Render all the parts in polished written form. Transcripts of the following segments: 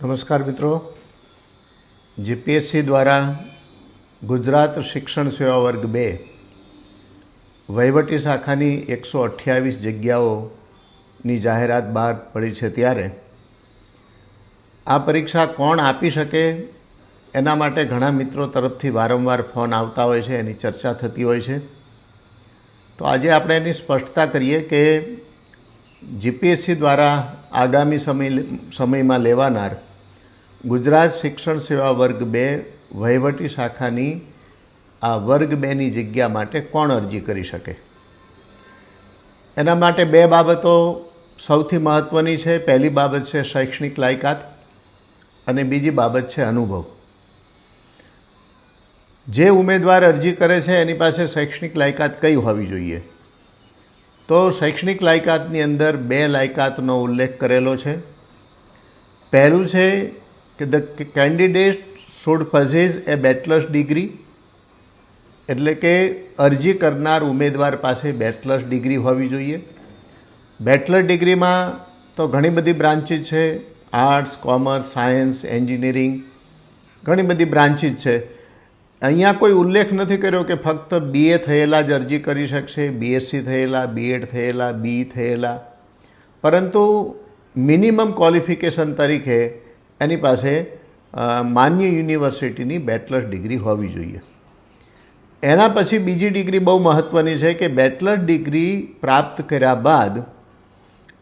નમસ્કાર મિત્રો, જીપીએસસી દ્વારા ગુજરાત શિક્ષણ સેવા વર્ગ 2 વહીવટી શાખાની 128 જગ્યાઓની જાહેરાત બહાર પડી છે. ત્યારે આ પરીક્ષા કોણ આપી શકે એના માટે ઘણા મિત્રો તરફથી વારંવાર ફોન આવતા હોય છે, એની ચર્ચા થતી હોય છે. તો આજે આપણે એની સ્પષ્ટતા કરીએ કે જીપીએસસી દ્વારા આગામી સમયમાં લેવાનાર ગુજરાત શિક્ષણ સેવા વર્ગ 2 વહીવટી શાખાની આ વર્ગ 2ની જગ્યા માટે કોણ અરજી કરી શકે. એના માટે બે બાબતો સૌથી મહત્ત્વની છે. પહેલી બાબત છે શૈક્ષણિક લાયકાત અને બીજી બાબત છે અનુભવ. જે ઉમેદવાર અરજી કરે છે એની પાસે શૈક્ષણિક લાયકાત કઈ હોવી જોઈએ? તો શૈક્ષણિક લાયકાતની અંદર બે લાયકાતનો ઉલ્લેખ કરેલો છે. પહેલું છે કે the candidate should possess a bachelor's degree, એટલે કે અરજી કરનાર ઉમેદવાર પાસે બેચલર્સ ડિગ્રી હોવી જોઈએ. બેચલર ડિગ્રીમાં તો ઘણી બધી બ્રાન્ચીસ છે, આર્ટ્સ, કોમર્સ, સાયન્સ, એન્જિનિયરિંગ, ઘણી બધી બ્રાન્ચીસ છે. અહીંયા કોઈ ઉલ્લેખ નથી કર્યો કે ફક્ત બીએ થયેલા જ અરજી કરી શકશે, બીએસસી થયેલા, બીએડ થયેલા, બી થયેલા, પરંતુ મિનિમમ ક્વોલિફિકેશન તરીકે એની પાસે માન્ય યુનિવર્સિટીની બેચલર ડિગ્રી હોવી જોઈએ. એના પછી બીજી ડિગ્રી બહુ મહત્ત્વની છે કે બેચલર ડિગ્રી પ્રાપ્ત કર્યા બાદ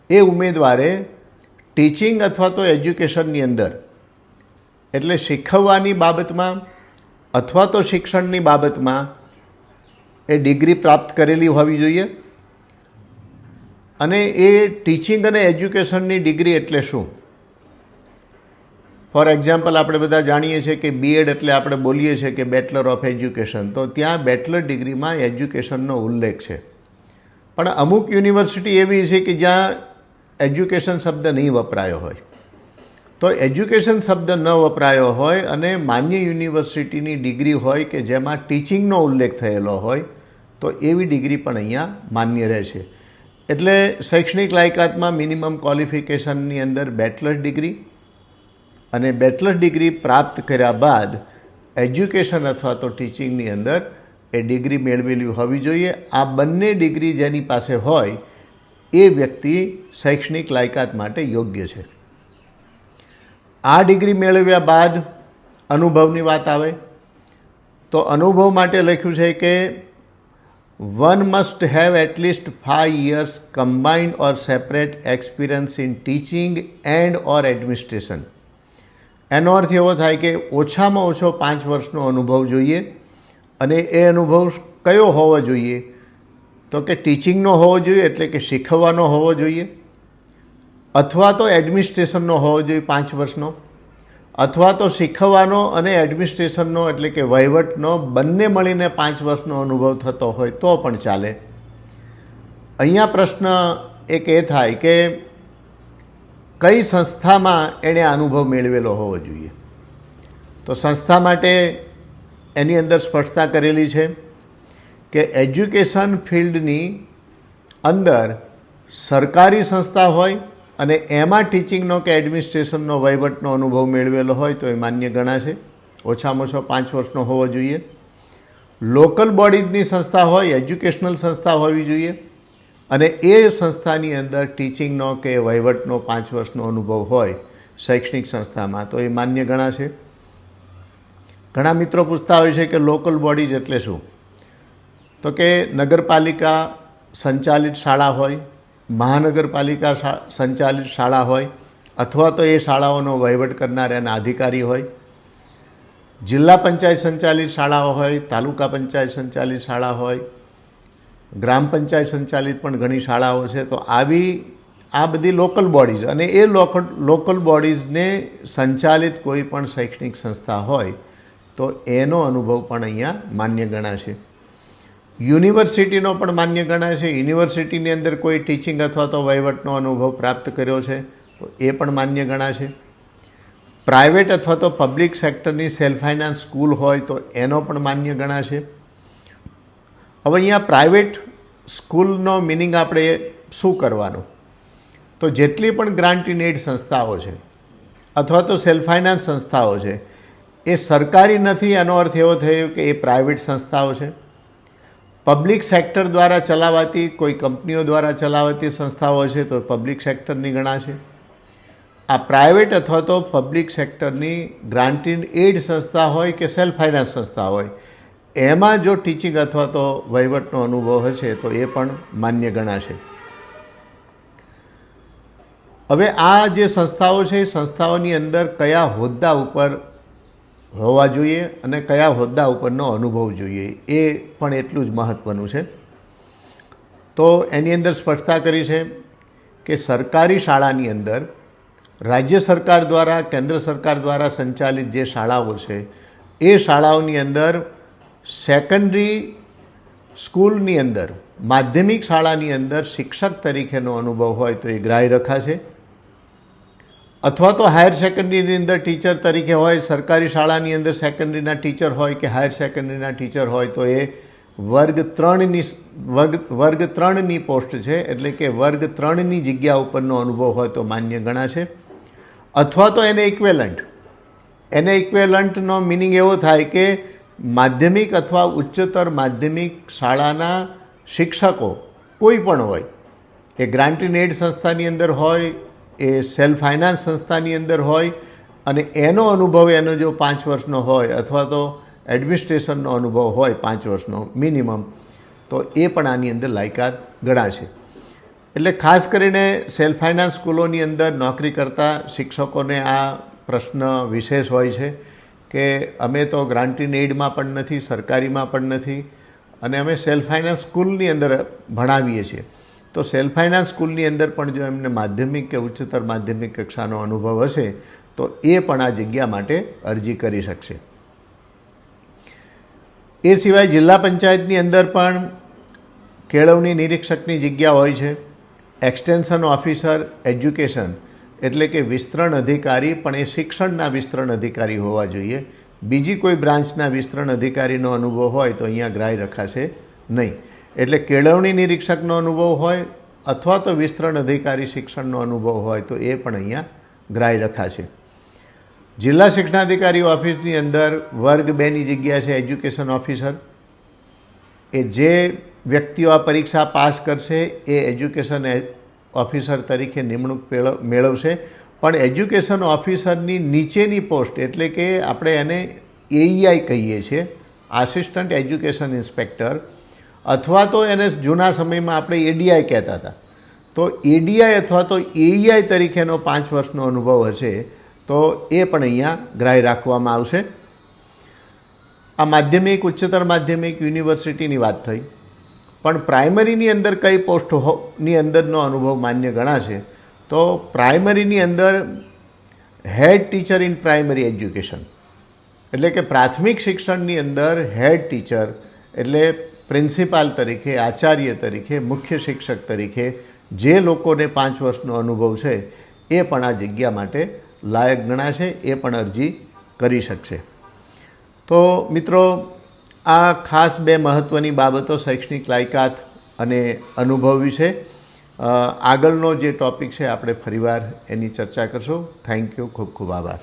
એ ઉમેદવારે ટીચિંગ અથવા તો એજ્યુકેશનની અંદર, એટલે શીખવવાની બાબતમાં અથવા તો શિક્ષણની બાબતમાં એ ડિગ્રી પ્રાપ્ત કરેલી હોવી જોઈએ. અને એ ટીચિંગ અને એજ્યુકેશનની ડિગ્રી એટલે શું? ફોર એક્ઝામ્પલ, આપણે બધા જાણીએ છીએ કે બીએડ એટલે આપણે બોલીએ છીએ કે બેચલર ઓફ એજ્યુકેશન, તો ત્યાં બેચલર ડિગ્રીમાં એજ્યુકેશનનો ઉલ્લેખ છે. પણ અમુક યુનિવર્સિટી એવી છે કે જ્યાં એજ્યુકેશન શબ્દ નહીં વપરાયો હોય. તો એજ્યુકેશન શબ્દ ન વપરાયો હોય અને માન્ય યુનિવર્સિટીની ડિગ્રી હોય કે જેમાં ટીચિંગનો ઉલ્લેખ થયેલો હોય, તો એવી ડિગ્રી પણ અહીંયા માન્ય રહેશે. એટલે શૈક્ષણિક લાયકાતમાં મિનિમમ ક્વોલિફિકેશનની અંદર બેચલર ડિગ્રી અને બેચલર ડિગ્રી પ્રાપ્ત કર્યા બાદ એજ્યુકેશન અથવા તો ટીચિંગની અંદર એ ડિગ્રી મેળવેલી હોવી જોઈએ. આ બંને ડિગ્રી જેની પાસે હોય એ વ્યક્તિ શૈક્ષણિક લાયકાત માટે યોગ્ય છે. આ ડિગ્રી મેળવ્યા બાદ અનુભવની વાત આવે તો અનુભવ માટે લખ્યું છે કે one must have at least 5 years combined or separate experience in teaching and or administration. એનો અર્થ એવો થાય કે ઓછામાં ઓછો 5 વર્ષનો અનુભવ જોઈએ. અને એ અનુભવ કયો હોવો જોઈએ? તો કે ટીચિંગનો હોવો જોઈએ, એટલે કે શીખવવાનો હોવો જોઈએ, અથવા તો એડમિનિસ્ટ્રેશનનો હોવો જોઈએ 5 વર્ષનો, અથવા તો શીખવવાનો અને એડમિનિસ્ટ્રેશનનો એટલે કે વહીવટનો બંને મળીને 5 વર્ષનો અનુભવ થતો હોય તો પણ ચાલે. અહીંયા પ્રશ્ન એક એ થાય કે કઈ સંસ્થામાં એણે અનુભવ મેળવેલો હોવો જોઈએ. તો સંસ્થા માટે એની અંદર સ્પષ્ટતા કરેલી છે કે એજ્યુકેશન ફિલ્ડની અંદર સરકારી સંસ્થા હોય અને એમાં ટીચિંગનો કે એડમિનિસ્ટ્રેશનનો વહીવટનો અનુભવ મેળવેલો હોય તો એ માન્ય ગણાશે. ઓછામાં ઓછો 5 વર્ષનો હોવો જોઈએ. લોકલ બોડીઝની સંસ્થા હોય, એજ્યુકેશનલ સંસ્થા હોવી જોઈએ અને એ સંસ્થાની અંદર ટીચિંગનો કે વહીવટનો 5 વર્ષનો અનુભવ હોય શૈક્ષણિક સંસ્થામાં તો એ માન્ય ગણાશે. ઘણા મિત્રો પૂછતા હોય છે કે લોકલ બોડીઝ એટલે શું? તો કે નગરપાલિકા સંચાલિત શાળા હોય, મહાનગરપાલિકા સંચાલિત શાળા હોય, અથવા તો એ શાળાઓનો વહીવટ કરનાર એના અધિકારી હોય, જિલ્લા પંચાયત સંચાલિત શાળાઓ હોય, તાલુકા પંચાયત સંચાલિત શાળા હોય, ગ્રામ પંચાયત સંચાલિત પણ ઘણી શાળાઓ છે. તો આ બધી લોકલ બોડીઝ, અને એ લોકલ બોડીઝને સંચાલિત કોઈ પણ શૈક્ષણિક સંસ્થા હોય તો એનો અનુભવ પણ અહીંયા માન્ય ગણાશે. યુનિવર્સિટીનો પણ માન્ય ગણાય છે. યુનિવર્સિટીની અંદર કોઈ ટીચિંગ અથવા તો વહીવટનો અનુભવ પ્રાપ્ત કર્યો છે તો એ પણ માન્ય ગણાશે. પ્રાઇવેટ અથવા તો પબ્લિક સેક્ટરની સેલ્ફ ફાઇનાન્સ સ્કૂલ હોય તો એનો પણ માન્ય ગણાશે. હવે અહીંયા પ્રાઇવેટ સ્કૂલનો મિનિંગ આપણે શું કરવાનું? તો જેટલી પણ ગ્રાન્ટ ઇન એડ સંસ્થાઓ છે અથવા તો સેલ્ફ ફાઇનાન્સ સંસ્થાઓ છે એ સરકારી નથી, એનો અર્થ એવો થયો કે એ પ્રાઇવેટ સંસ્થાઓ છે. પબ્લિક સેક્ટર દ્વારા ચલાવાતી કોઈ કંપનીઓ દ્વારા ચલાવાતી સંસ્થાઓ છે તો પબ્લિક સેક્ટરની ગણાશે. આ પ્રાઇવેટ અથવા તો પબ્લિક સેક્ટરની ગ્રાન્ટેડ એડ સંસ્થા હોય કે સેલ્ફ ફાઇનાન્સ સંસ્થા હોય, એમાં જો ટીચિંગ અથવા તો વહીવટનો અનુભવ હશે તો એ પણ માન્ય ગણાશે. હવે આ જે સંસ્થાઓ છે એ સંસ્થાઓની અંદર કયા હોદ્દા ઉપર હોવા જોઈએ અને કયા હોદ્દા ઉપરનો અનુભવ જોઈએ એ પણ એટલું જ મહત્ત્વનું છે. તો એની અંદર સ્પષ્ટતા કરી છે કે સરકારી શાળાની અંદર રાજ્ય સરકાર દ્વારા, કેન્દ્ર સરકાર દ્વારા સંચાલિત જે શાળાઓ છે એ શાળાઓની અંદર સેકન્ડરી સ્કૂલની અંદર, માધ્યમિક શાળાની અંદર શિક્ષક તરીકેનો અનુભવ હોય તો એ ગ્રાહ્ય રખાશે. અથવા તો હાયર સેકન્ડરીની અંદર ટીચર તરીકે હોય, સરકારી શાળાની અંદર સેકન્ડરીના ટીચર હોય કે હાયર સેકન્ડરીના ટીચર હોય તો એ વર્ગ 3ની પોસ્ટ છે, એટલે કે વર્ગ 3ની જગ્યા ઉપરનો અનુભવ હોય તો માન્ય ગણાશે. અથવા તો એને ઇક્વેલન્ટનો મિનિંગ એવો થાય કે માધ્યમિક અથવા ઉચ્ચતર માધ્યમિક શાળાના શિક્ષકો કોઈ પણ હોય, એ ગ્રાન્ટેડ એડ સંસ્થાની અંદર હોય, એ સેલ્ફ ફાઇનાન્સ સંસ્થાની અંદર હોય અને એનો અનુભવ એનો જો 5 વર્ષનો હોય અથવા તો એડમિનિસ્ટ્રેશનનો અનુભવ હોય 5 વર્ષનો મિનિમમ, તો એ પણ આની અંદર લાયકાત ગણાશે. એટલે ખાસ કરીને સેલ્ફ ફાઇનાન્સ સ્કૂલોની અંદર નોકરી કરતા શિક્ષકોને આ પ્રશ્ન વિશેષ હોય છે કે અમે તો ગ્રાન્ટેડ એડમાં પણ નથી, સરકારીમાં પણ નથી અને અમે સેલ્ફ ફાઇનાન્સ સ્કૂલની અંદર ભણાવીએ છીએ. તો સેલ્ફ ફાઇનાન્સ સ્કૂલની અંદર પણ જો એમને માધ્યમિક કે ઉચ્ચતર માધ્યમિક કક્ષાનો અનુભવ હશે તો એ પણ આ જગ્યા માટે અરજી કરી શકશે. એ સિવાય જિલ્લા પંચાયતની અંદર પણ કેળવણી નિરીક્ષકની જગ્યા હોય છે. એક્સટેન્શન ઓફિસર એજ્યુકેશન એટલે કે વિસ્તરણ અધિકારી, પણ એ શિક્ષણના વિસ્તરણ અધિકારી હોવા જોઈએ. બીજી કોઈ બ્રાન્ચના વિસ્તરણ અધિકારીનો અનુભવ હોય તો અહીંયા ગ્રાહ્ય રખાશે નહીં. એટલે કેળવણી નિરીક્ષકનો અનુભવ હોય અથવા તો વિસ્તરણ અધિકારી શિક્ષણનો અનુભવ હોય તો એ પણ અહીંયા ગ્રાહ્ય રખાશે. જિલ્લા શિક્ષણાધિકારી ઓફિસની અંદર વર્ગ 2ની જગ્યા છે એજ્યુકેશન ઓફિસર. એ જે વ્યક્તિઓ આ પરીક્ષા પાસ કરશે એ એજ્યુકેશન ઓફિસર તરીકે નિમણૂક મેળવશે. પણ એજ્યુકેશન ઓફિસરની નીચેની પોસ્ટ એટલે કે આપણે એને એઈઆઈ કહીએ છીએ, આસિસ્ટન્ટ એજ્યુકેશન ઇન્સ્પેક્ટર, અથવા તો એને જૂના સમયમાં આપણે એડીઆઈ કહેતા હતા. તો એડીઆઈ અથવા તો એઈઆઈ તરીકેનો 5 વર્ષનો અનુભવ હશે તો એ પણ અહીંયા ગ્રાહ્ય રાખવામાં આવશે. આ માધ્યમિક, ઉચ્ચતર માધ્યમિક, યુનિવર્સિટીની વાત થઈ, પણ પ્રાઇમરીની અંદર કઈ પોસ્ટની અંદરનો અનુભવ માન્ય ગણાશે તો પ્રાઇમરીની અંદર head teacher in primary education એટલે કે પ્રાથમિક શિક્ષણની અંદર હેડ ટીચર એટલે પ્રિન્સિપાલ તરીકે, આચાર્ય તરીકે, મુખ્ય શિક્ષક તરીકે જે લોકોને 5 વર્ષનો અનુભવ છે એ પણ આ જગ્યા માટે લાયક ગણાશે, એ પણ અરજી કરી શકશે. તો મિત્રો, આ ખાસ 2 મહત્ત્વની બાબતો શૈક્ષણિક લાયકાત અને અનુભવ વિશે. આગળનો જે ટૉપિક છે આપણે ફરીવાર એની ચર્ચા કરશું. થેન્ક યુ, ખૂબ ખૂબ આભાર.